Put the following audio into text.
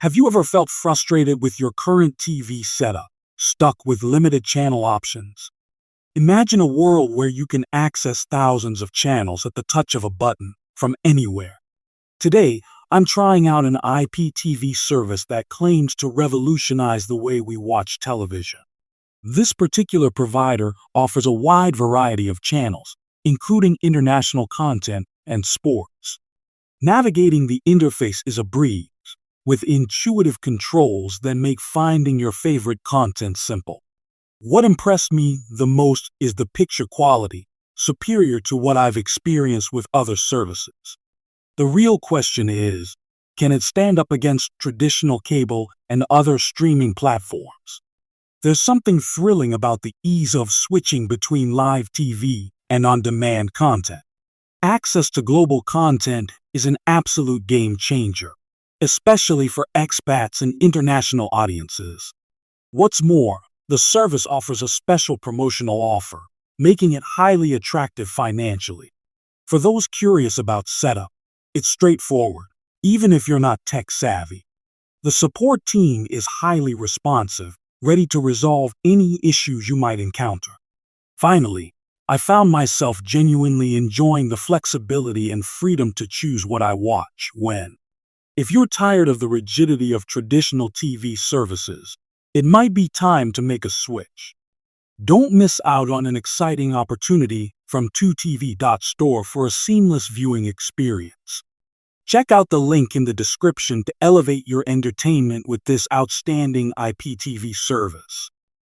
Have you ever felt frustrated with your current TV setup, stuck with limited channel options? Imagine a world where you can access thousands of channels at the touch of a button from anywhere. Today, I'm trying out an IPTV service that claims to revolutionize the way we watch television. This particular provider offers a wide variety of channels, including international content and sports. Navigating the interface is a breeze, with intuitive controls that make finding your favorite content simple. What impressed me the most is the picture quality, superior to what I've experienced with other services. The real question is, can it stand up against traditional cable and other streaming platforms? There's something thrilling about the ease of switching between live TV and on-demand content. Access to global content is an absolute game changer, especially for expats and international audiences. What's more, the service offers a special promotional offer, making it highly attractive financially. For those curious about setup, it's straightforward, even if you're not tech-savvy. The support team is highly responsive, ready to resolve any issues you might encounter. Finally, I found myself genuinely enjoying the flexibility and freedom to choose what I watch when. If you're tired of the rigidity of traditional TV services, it might be time to make a switch. Don't miss out on an exciting opportunity from 2TV.store for a seamless viewing experience. Check out the link in the description to elevate your entertainment with this outstanding IPTV service.